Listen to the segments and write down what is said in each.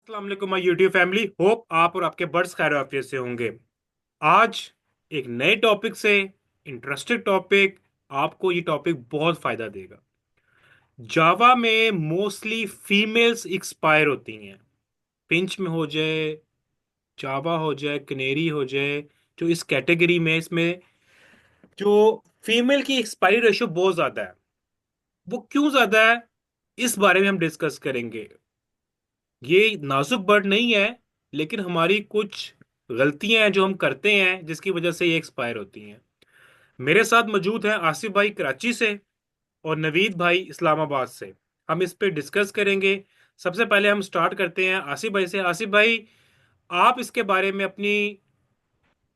अस्सलाम वालेकुम my YouTube family. Hope आप और आपके बर्ड्स खैर आफियत से होंगे। आज एक नए टॉपिक से, इंटरेस्टिंग टॉपिक। आपको ये टॉपिक बहुत फायदा देगा। जावा में मोस्टली फीमेल्स एक्सपायर होती हैं। पिंच में हो जाए, जावा हो जाए, कनेरी हो जाए, जो इस कैटेगरी में, इसमें जो फीमेल की एक्सपायरी रेशियो बहुत ज्यादा है। वो क्यों ज्यादा है, इस बारे में हम डिस्कस करेंगे। ये नाजुक बर्ड नहीं है, लेकिन हमारी कुछ गलतियां हैं जो हम करते हैं, जिसकी वजह से ये एक्सपायर होती हैं। मेरे साथ मौजूद हैं आसिफ भाई कराची से और नवीद भाई इस्लामाबाद से। हम इस पे डिस्कस करेंगे। सबसे पहले हम स्टार्ट करते हैं आसिफ भाई से। आसिफ भाई, आप इसके बारे में अपनी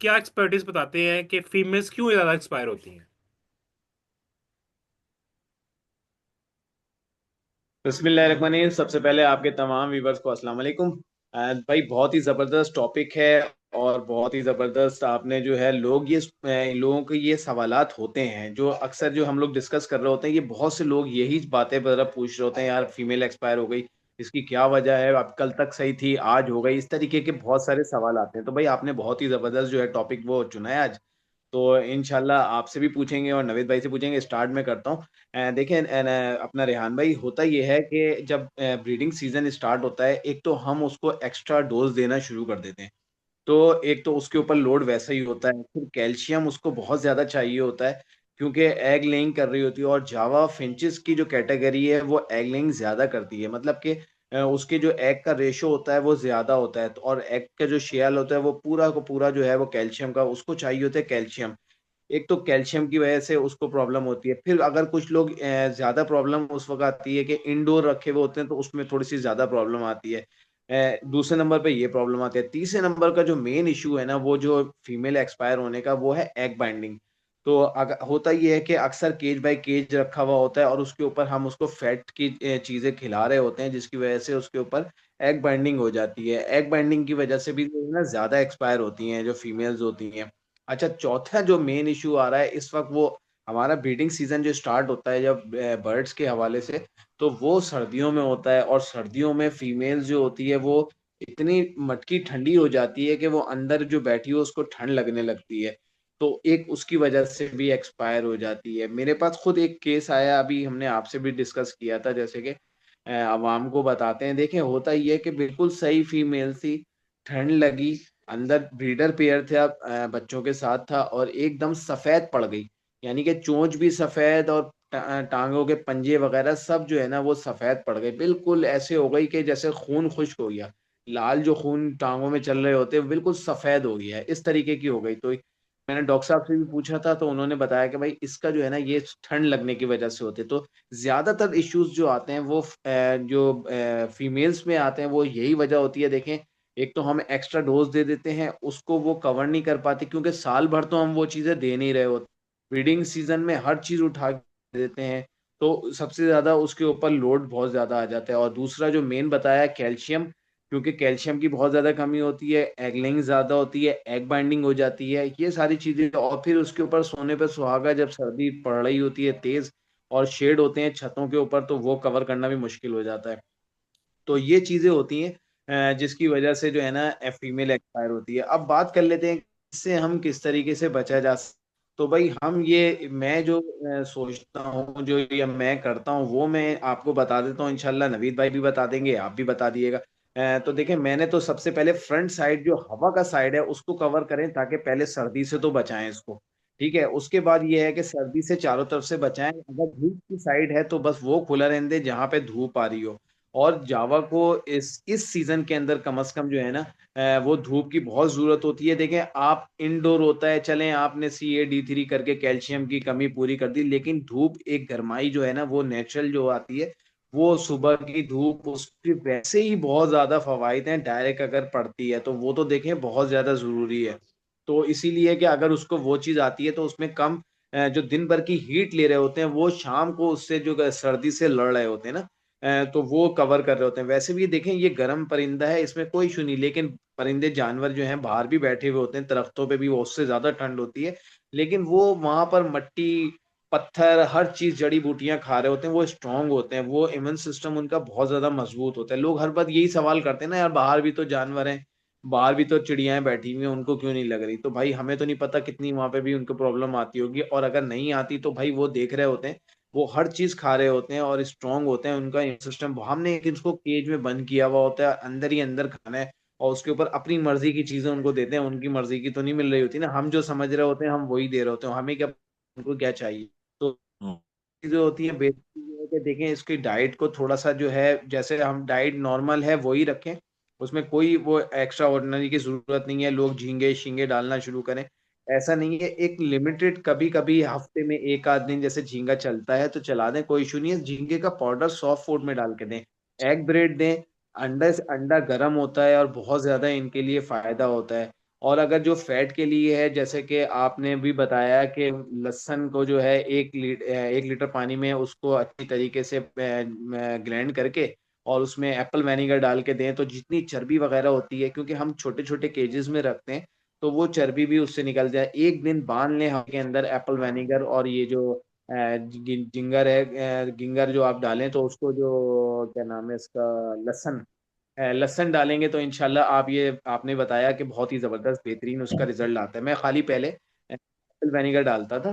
क्या एक्सपर्टीज बताते हैं कि फीमेल्स क्यों ज्यादा एक्सपायर होती हैं। बिस्मिल्लाहिर्रहमानिर्रहीम। सबसे पहले आपके तमाम व्यूवर्स को अस्सलाम वालेकुम। भाई बहुत ही ज़बरदस्त टॉपिक है और बहुत ही ज़बरदस्त आपने जो है लोगों के ये सवालात होते हैं जो अक्सर जो हम लोग डिस्कस कर रहे होते हैं। ये बहुत से लोग यही बातें ज़रा पूछ रहे होते हैं, यार फीमेल एक्सपायर हो गई, इसकी क्या वजह है, अब कल तक सही थी आज हो गई, इस तरीके के बहुत सारे सवाल आते हैं। तो भाई आपने बहुत ही ज़बरदस्त जो है टॉपिक वो चुना है आज। तो इंशाल्लाह आपसे भी पूछेंगे और नवेद भाई से पूछेंगे। स्टार्ट में करता हूँ। देखिए अपना रेहान भाई, होता ये है कि जब ब्रीडिंग सीजन स्टार्ट होता है, एक तो हम उसको एक्स्ट्रा डोज देना शुरू कर देते हैं। तो एक तो उसके ऊपर लोड वैसा ही होता है, फिर कैल्शियम उसको बहुत ज्यादा चाहिए होता है क्योंकि एग लेइंग कर रही होती है। और जावा फिंचेस की जो कैटेगरी है वो एग लेइंग ज्यादा करती है, मतलब कि उसके जो एग का रेशो होता है वो ज्यादा होता है। तो और एग का जो शेल होता है वो पूरा को पूरा जो है वो कैल्शियम का उसको चाहिए होता है कैल्शियम। एक तो कैल्शियम की वजह से उसको प्रॉब्लम होती है। फिर अगर कुछ लोग ज्यादा प्रॉब्लम उस वक्त आती है कि इंडोर रखे हुए होते हैं, तो उसमें थोड़ी सी ज्यादा प्रॉब्लम आती है। दूसरे नंबर पे ये प्रॉब्लम आती है। तीसरे नंबर का जो मेन इशू है ना, वो जो फीमेल एक्सपायर होने का, वो है एग बाइंडिंग। तो अगर होता ये है कि अक्सर केज बाय केज रखा हुआ होता है और उसके ऊपर हम उसको फैट की चीजें खिला रहे होते हैं, जिसकी वजह से उसके ऊपर एग बाइंडिंग हो जाती है। एग बाइंडिंग की वजह से भी जो है ना ज्यादा एक्सपायर होती हैं जो फीमेल्स होती हैं। अच्छा, चौथा जो मेन इशू आ रहा है इस वक्त, वो हमारा ब्रीडिंग सीजन जो स्टार्ट होता है जब बर्ड्स के हवाले से, तो वो सर्दियों में होता है। और सर्दियों में फीमेल्स जो होती है वो इतनी मटकी ठंडी हो जाती है कि वो अंदर जो बैठी हो उसको ठंड लगने लगती है। तो एक उसकी वजह से भी एक्सपायर हो जाती है। मेरे पास खुद एक केस आया, अभी हमने आपसे भी डिस्कस किया था, जैसे कि अवाम को बताते हैं। देखें, होता ये है कि बिल्कुल सही फीमेल थी, ठंड लगी, अंदर ब्रीडर पेयर था, बच्चों के साथ था, और एकदम सफेद पड़ गई। यानी कि चोंच भी सफेद और टांगों के पंजे वगैरह सब जो है ना वो सफेद पड़ गए। बिल्कुल ऐसे हो गई कि जैसे खून खुश्क हो गया। लाल जो खून टांगों में चल रहे होते हैं वो बिल्कुल सफेद हो गया है, इस तरीके की हो गई। तो मैंने डॉक्टर साहब से भी पूछा था, तो उन्होंने बताया कि भाई इसका जो है ना ये ठंड लगने की वजह से होते। तो ज्यादातर इश्यूज जो आते हैं वो जो फीमेल्स में आते हैं वो यही वजह होती है। देखें, एक तो हम एक्स्ट्रा डोज दे देते हैं, उसको वो कवर नहीं कर पाती क्योंकि साल भर तो हम वो चीजें दे नहीं रहे होते। ब्रीडिंग सीजन में हर चीज उठा के देते हैं, तो सबसे ज्यादा उसके ऊपर लोड बहुत ज्यादा आ जाता है। और दूसरा जो मेन बताया, कैल्शियम, क्योंकि कैल्शियम की बहुत ज्यादा कमी होती है, एग लेइंग ज्यादा होती है, एग बाइंडिंग हो जाती है, ये सारी चीजें। और फिर उसके ऊपर सोने पे सुहागा, जब सर्दी पड़ रही होती है तेज और शेड होते हैं छतों के ऊपर, तो वो कवर करना भी मुश्किल हो जाता है। तो ये चीजें होती हैं जिसकी वजह से जो है ना फीमेल एक्सपायर होती है। अब बात कर लेते हैं इससे हम किस तरीके से बचा जा सकता। तो भाई हम ये मैं जो सोचता हूँ, जो ये मैं करता हूँ, वो मैं आपको बता देता हूँ। इंशाल्लाह नवीद भाई भी बता देंगे, आप भी बता दिएगा। तो देखें, मैंने तो सबसे पहले फ्रंट साइड जो हवा का साइड है उसको कवर करें, ताकि पहले सर्दी से तो बचाएं इसको। ठीक है, उसके बाद ये है कि सर्दी से चारों तरफ से बचाएं। अगर धूप की साइड है तो बस वो खुला रहने दें जहां पे धूप आ रही हो। और जावा को इस सीजन के अंदर कम से कम जो है ना वो धूप की बहुत जरूरत होती है। देखें, आप इंडोर होता है, चलें आपने CA D3 करके कैल्शियम की कमी पूरी कर दी, लेकिन धूप एक गर्माई जो है ना वो नेचुरल जो आती है, वो सुबह की धूप, उसके वैसे ही बहुत ज्यादा फवायद हैं। डायरेक्ट अगर पड़ती है तो वो तो देखें बहुत ज्यादा जरूरी है। तो इसीलिए कि अगर उसको वो चीज आती है तो उसमें कम जो दिन भर की हीट ले रहे होते हैं, वो शाम को उससे जो सर्दी से लड़ रहे होते हैं ना, तो वो कवर कर रहे होते हैं। वैसे भी देखें, ये गर्म परिंदा है, इसमें कोई इशू नहीं, लेकिन परिंदे जानवर जो हैं बाहर भी बैठे हुए होते हैं दरख्तों पे भी, वो उससे ज्यादा ठंड होती है। लेकिन वो वहां पर मट्टी पत्थर, हर चीज, जड़ी बूटियां खा रहे होते हैं, वो स्ट्रांग होते हैं, वो इम्यून सिस्टम उनका बहुत ज्यादा मजबूत होता है। लोग हर बात यही सवाल करते हैं ना यार, बाहर भी तो जानवर हैं, बाहर भी तो चिड़ियाएं बैठी हुई हैं, उनको क्यों नहीं लग रही? तो भाई हमें तो नहीं पता कितनी वहां पे भी उनको प्रॉब्लम आती होगी, और अगर नहीं आती तो भाई वो देख रहे होते हैं, वो हर चीज खा रहे होते हैं और स्ट्रांग होते हैं, उनका इम्यून सिस्टम। हमने एक इसको केज में बंद किया हुआ होता है, अंदर ही अंदर खाना है, और उसके ऊपर अपनी मर्जी की चीजें उनको देते हैं, उनकी मर्जी की तो नहीं मिल रही होती ना, हम जो समझ रहे होते हैं हम वही दे रहे होते हैं, हमें क्या, उनको क्या चाहिए? तो चीजें होती है, बेसिक चीजें है कि देखें इसकी डाइट को थोड़ा सा जो है, जैसे हम डाइट नॉर्मल है वही रखें, उसमें कोई वो एक्स्ट्रा ऑर्डिनरी की जरूरत नहीं है, लोग झींगे शींगे डालना शुरू करें, ऐसा नहीं है। एक लिमिटेड, कभी कभी हफ्ते में एक आध दिन जैसे झींगा चलता है तो चला दें, कोई इशू नहीं है। झींगे का पाउडर सॉफ्ट फूड में डाल के दें, एग ब्रेड दें, अंडा से अंडा गर्म होता है और बहुत ज्यादा इनके लिए फायदा होता है। और अगर जो फैट के लिए है, जैसे कि आपने भी बताया कि लहसुन को जो है 1 लीटर पानी में उसको अच्छी तरीके से ग्राइंड करके और उसमें एप्पल वेनिगर डाल के दें, तो जितनी चर्बी वगैरह होती है, क्योंकि हम छोटे छोटे केजेस में रखते हैं, तो वो चर्बी भी उससे निकल जाए। एक दिन बांध लें हम के अंदर एप्पल वेनिगर, और ये जो जिंगर है, गिंगर जो आप डालें, तो उसको जो क्या नाम है इसका, लहसुन, लहसुन डालेंगे तो इंशाल्लाह आप ये आपने बताया कि बहुत ही ज़बरदस्त बेहतरीन उसका रिजल्ट आता है। मैं खाली पहले एप्पल वेनेगर डालता था,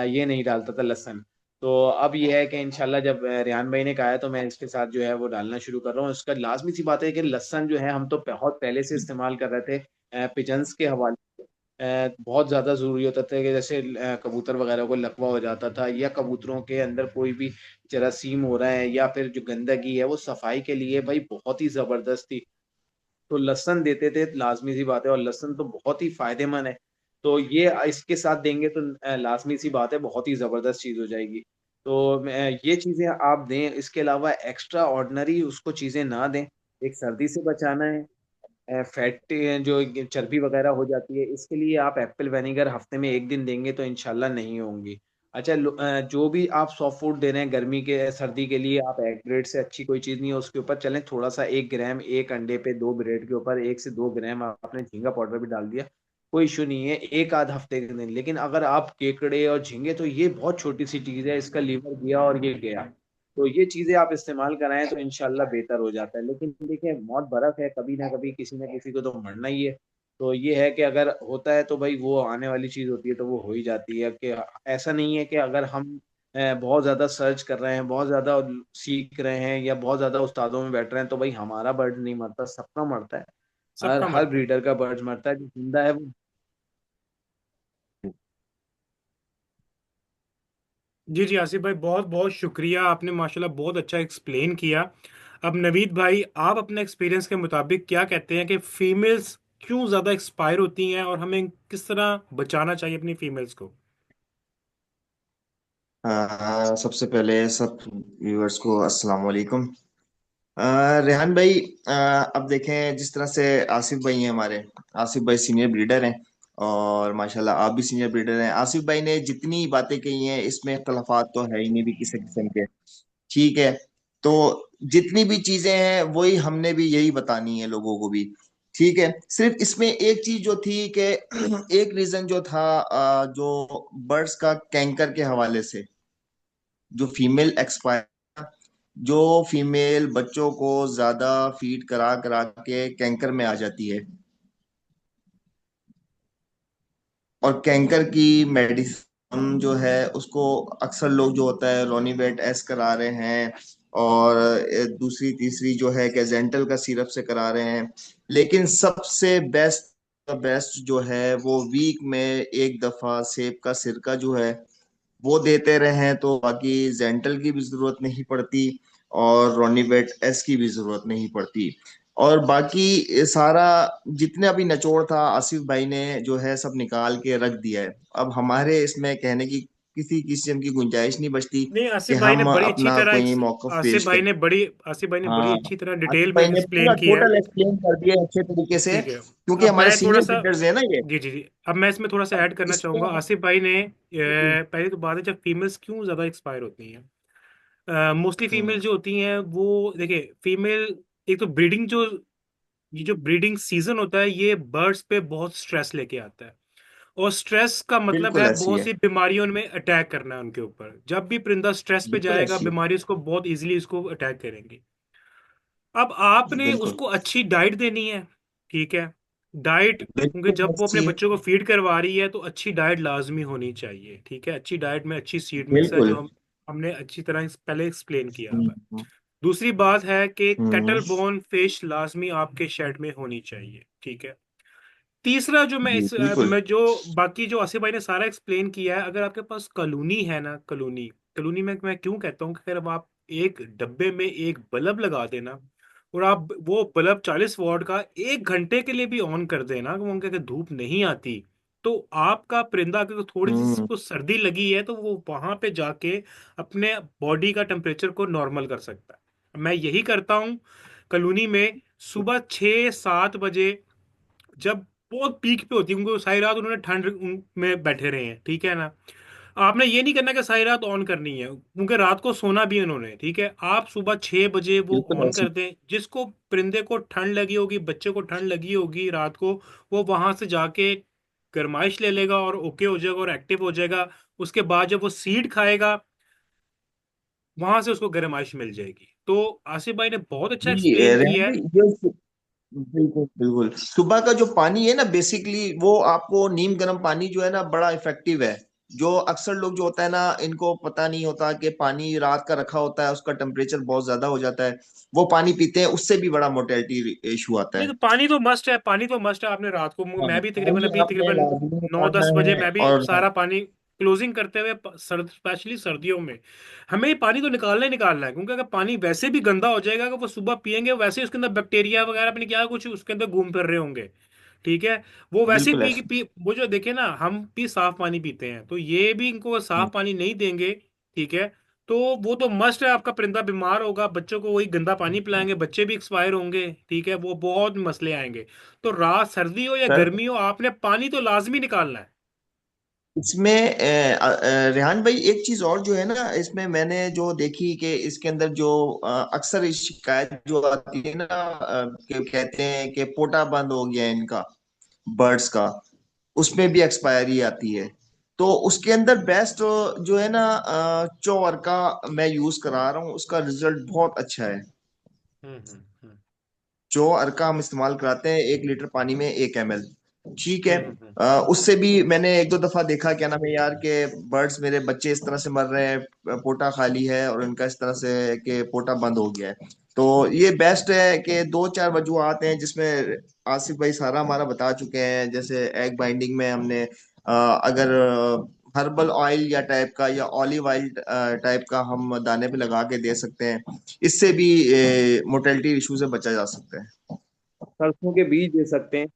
ये नहीं डालता था लहसुन। तो अब ये है कि इंशाल्लाह जब रेहान भाई ने कहा है तो मैं इसके साथ जो है वो डालना शुरू कर रहा हूँ। इसका लाजमी सी बात है कि लहसुन जो है हम तो बहुत पहले से इस्तेमाल कर रहे थे पिजन्स के हवाले से। बहुत ज़्यादा ज़रूरी होता था कि जैसे कबूतर वगैरह को लकवा हो जाता था, या कबूतरों के अंदर कोई भी जरासीम हो रहा है, या फिर जो गंदगी है वो सफाई के लिए भाई बहुत ही ज़बरदस्त थी। तो लहसुन देते थे, लाजमी सी बात है, और लहसुन तो बहुत ही फायदेमंद है। तो ये इसके साथ देंगे तो लाजमी सी बात है बहुत ही जबरदस्त चीज हो जाएगी। तो ये चीजें आप दें, इसके अलावा एक्स्ट्रा ऑर्डिनरी उसको चीजें ना दें। एक सर्दी से बचाना है, फैट जो चर्बी वगैरह हो जाती है, इसके लिए आप एप्पल वेनेगर हफ्ते में एक दिन देंगे तो इंशाल्लाह नहीं होंगी। अच्छा, जो भी आप सॉफ्ट फूड दे रहे हैं गर्मी के सर्दी के लिए, आप एग ब्रेड से अच्छी कोई चीज़ नहीं है उसके ऊपर चलें, थोड़ा सा 1 ग्राम एक अंडे पे 2 ब्रेड के ऊपर 1 से 2 ग्राम आपने झींगा पाउडर भी डाल दिया, कोई इशू नहीं है, एक आध हफ्ते के दिन। लेकिन अगर आप केकड़े और झींगे, तो ये बहुत छोटी सी चीज़ है, इसका लीवर गया और ये गया, तो ये चीजें आप इस्तेमाल कराएं तो इंशाल्लाह बेहतर हो जाता है। लेकिन देखिए, मौत बरक है, कभी ना कभी किसी ना किसी को तो मरना ही है। तो ये है कि अगर होता है तो भाई वो आने वाली चीज होती है, तो वो हो ही जाती है। कि ऐसा नहीं है कि अगर हम बहुत ज्यादा सर्च कर रहे हैं, बहुत ज्यादा सीख रहे हैं, या बहुत ज्यादा उस्तादों में बैठ रहे हैं, तो भाई हमारा बर्ड नहीं मरता, सबका मरता है। हर सबका हर मरता है। ब्रीडर का बर्ड मरता है, जो जिंदा है वो। जी जी आसिफ भाई, बहुत बहुत शुक्रिया, आपने माशाल्लाह बहुत अच्छा एक्सप्लेन किया। अब नवीद भाई, आप अपने एक्सपीरियंस के मुताबिक क्या कहते हैं कि फीमेल्स क्यों ज़्यादा एक्सपायर होती हैं और हमें किस तरह बचाना चाहिए अपनी फीमेल्स को? सबसे पहले सब व्यूअर्स को अस्सलाम वालेकुम। रेहान भाई, अब देखें जिस तरह से आसिफ भाई हैं हमारे, आसिफ भाई सीनियर ब्रीडर हैं और माशाल्लाह आप भी सीनियर ब्रीडर हैं। आसिफ भाई ने जितनी बातें कही हैं इसमें इख्तलाफात तो है ही नहीं भी किसी किस्म के। ठीक है, तो जितनी भी चीजें हैं वही हमने भी यही बतानी है लोगों को भी। ठीक है, सिर्फ इसमें एक चीज जो थी कि एक रीजन जो था, जो बर्ड्स का कैंकर के हवाले से, जो फीमेल एक्सपायर, जो फीमेल बच्चों को ज्यादा फीड करा करा के कैंकर में आ जाती है, और कैंकर की मेडिसिन जो है उसको अक्सर लोग जो होता है रोनीवेट एस करा रहे हैं, और दूसरी तीसरी जो है कैजेंटल का सिरप से करा रहे हैं। लेकिन सबसे बेस्ट बेस्ट जो है वो वीक में एक दफा सेब का सिरका जो है वो देते रहे, तो बाकी जेंटल की भी जरूरत नहीं पड़ती और रोनीवेट एस की भी जरूरत नहीं पड़ती। और बाकी ये सारा जितने अभी निचोड़ था आसिफ भाई ने जो है सब निकाल के रख दिया है। अब हमारे इसमें कहने की किसी किस्म की गुंजाइश नहीं बचती नहीं, कि आसिफ भाई ने हम बड़ी अच्छी अपना तरह कोई मौकफ आसिफ पेश भाई करें। ने बड़ी आसिफ भाई ने बड़ी हाँ, अच्छी तरह आसिफ डिटेल में भाई ने एक्सप्लेन पूरा किया है। टोटल एक्सप्लेन कर दिया है अच्छे तरीके से, ठीक है। क्योंकि अब हमारे मैं थोड़ा सीनियर सा, ब्रीडर्स है ना ये। जी जी जी, अब मैं इसमें थोड़ा सा अब ऐड करना चाहूंगा। इसमें आसिफ भाई ने पहली तो बात है, जब फीमेल्स क्यों ज़्यादा एक्सपायर होती हैं, मोस्टली हम्म फीमेल जो होती हैं वो देखिए, फीमेल एक तो ब्रीडिंग जो, ये जो ब्रीडिंग सीजन होता है ये बर्ड्स पे बहुत स्ट्रेस लेके आता है। और स्ट्रेस का मतलब बिल्कुल है ऐसी बहुत है। सी बीमारियों में अटैक करना है उनके ऊपर। जब भी परिंदा स्ट्रेस पे बिल्कुल जाएगा, ऐसी है। बीमारी उसको बहुत इजीली उसको अटैक करेंगी। अब आपने बिल्कुल उसको अच्छी डाइट देनी है, ठीक है। डाइट, क्योंकि बिल्कुल जब वो अपने ऐसी है। बच्चों को फीड करवा रही है तो अच्छी डाइट लाजमी होनी चाहिए, ठीक है। अच्छी डाइट में अच्छी सीड मिक्स है, जो बिल्कुल। हमने अच्छी तरह पहले एक्सप्लेन किया हुआ है। हम्म। दूसरी बात है कि हम्म। कैटल बोन फिश लाजमी आपके शेड में होनी चाहिए, ठीक है। तीसरा जो मैं जी इस बिल्कुल। मैं जो बाकी जो आसिफ भाई ने सारा एक्सप्लेन किया है, अगर आपके पास कॉलोनी है ना, कॉलोनी, कॉलोनी में मैं क्यों कहता हूँ कि अगर आप एक डब्बे में एक बल्ब लगा देना और आप वो बल्ब 40 वॉट का 1 घंटे के लिए भी ऑन कर देना, वो उनके अगर धूप नहीं आती, तो आपका परिंदा अगर थोड़ी सी हम्म। उसको सर्दी लगी है तो वो वहां पे जाके अपने बॉडी का टेम्परेचर को नॉर्मल कर सकता है। मैं यही करता हूँ कॉलोनी में। सुबह 6-7 बजे जब बहुत पीक पे होती है, उनको सारी रात उन्होंने ठंड में बैठे रहे हैं, ठीक है ना। आपने ये नहीं करना कि सारी रात ऑन करनी है, क्योंकि रात को सोना भी है उन्होंने, ठीक है। आप सुबह 6 बजे वो बिल्कुल ऑन ऐसी। कर दें। जिसको परिंदे को ठंड लगी होगी, बच्चे को ठंड लगी होगी रात को, वो वहां से जाके गर्माइश ले लेगा और ओके हो जाएगा और एक्टिव हो जाएगा। उसके बाद जब वो सीड खाएगा, वहां से उसको गर्माइश मिल जाएगी। तो आसिफ भाई ने बहुत अच्छा जी एक्सप्लेन रेहान किया है। भाई ये बिल्कुल बिल्कुल सुबह का जो पानी है ना, बेसिकली वो आपको नीम गर्म पानी जो है ना बड़ा इफेक्टिव है। जो अक्सर लोग जो होता है ना, इनको पता नहीं होता कि पानी रात का रखा होता है, उसका टेम्परेचर बहुत ज्यादा हो जाता है, वो पानी पीते हैं, उससे भी बड़ा मोर्टेलिटी इशू आता नहीं है। तो पानी तो मस्ट है, पानी तो मस्ट है। आपने रात को, हाँ, मैं भी तकरीबन पानी अभी आपने तकरीबन लाजमी नौ निकालना दस बजे है। मैं भी और सारा पानी क्लोजिंग करते हुए सर्द, स्पेशली सर्दियों में हमें ये पानी तो निकालना ही निकालना है। क्योंकि अगर पानी वैसे भी गंदा हो जाएगा, अगर वो सुबह पियेंगे, वैसे ही उसके अंदर बैक्टीरिया वगैरह अपने क्या कुछ उसके अंदर घूम फिर रहे होंगे, ठीक है। वो वैसे ही बिल्कुल ऐसा। पी वो जो देखे ना, हम भी साफ पानी पीते हैं, तो ये भी इनको साफ पानी नहीं देंगे, ठीक है। तो वो तो मस्ट है। आपका परिंदा बीमार होगा, बच्चों को वही गंदा पानी पिलाएंगे, बच्चे भी एक्सपायर होंगे, ठीक है। वो बहुत मसले आएंगे। तो रात सर्दी हो या सर गर्मी हो, आपने पानी तो लाजमी निकालना है। इसमें रेहान भाई एक चीज और जो है ना, इसमें मैंने जो देखी कि इसके अंदर जो अक्सर इस शिकायत जो आती है ना, कि कहते हैं कि पोटा बंद हो गया है इनका, बर्ड्स का, उसमें भी एक्सपायरी आती है। तो उसके अंदर बेस्ट जो है ना, चौवर का मैं यूज करा रहा हूँ, उसका रिजल्ट बहुत अच्छा है। हम्म हम्म हम्म जो अर्का हम इस्तेमाल कराते हैं 1 लीटर पानी में 1 ml, ठीक है। हम्म। उससे भी मैंने एक दो दफा देखा, क्या नाम है यार, के बर्ड्स, मेरे बच्चे इस तरह से मर रहे हैं, पोटा खाली है और इनका इस तरह से कि पोटा बंद हो गया है। तो ये बेस्ट है कि दो चार वजूहत हैं जिसमें आसिफ भाई सारा हमारा बता चुके हैं। जैसे एग बाइंडिंग में हमने अगर हर्बल ऑयल या टाइप का या ऑलिव ऑयल टाइप का हम दाने पे लगा के दे सकते हैं, इससे भी मोटेलिटी इशू से बचा जा सकता है। सरसों के बीज दे सकते हैं।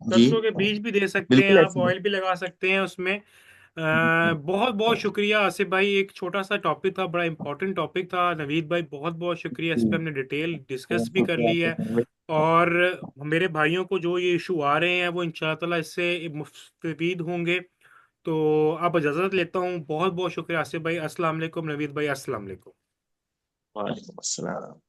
जी सरसों के बीज भी दे सकते हैं बिल्कुल आप, ऐसी है। ऑयल भी लगा सकते हैं उसमें। बहुत बहुत शुक्रिया आसिफ भाई। एक छोटा सा टॉपिक था, बड़ा इंपॉर्टेंट टॉपिक था। नवीद भाई बहुत बहुत शुक्रिया, इस जी, पर हमने डिटेल डिस्कस बहुत भी कर शुक्रिया ली आपका है। समय। और मेरे भाइयों को जो ये इशू आ रहे हैं वो इंशाअल्लाह ताला इससे मुस्तफीद होंगे। तो अब इजाज़त लेता हूँ। बहुत बहुत शुक्रिया आसिफ भाई। अस्सलाम वालेकुम। नवीद भाई अस्सलाम वालेकुम। वालेकुम अस्सलाम।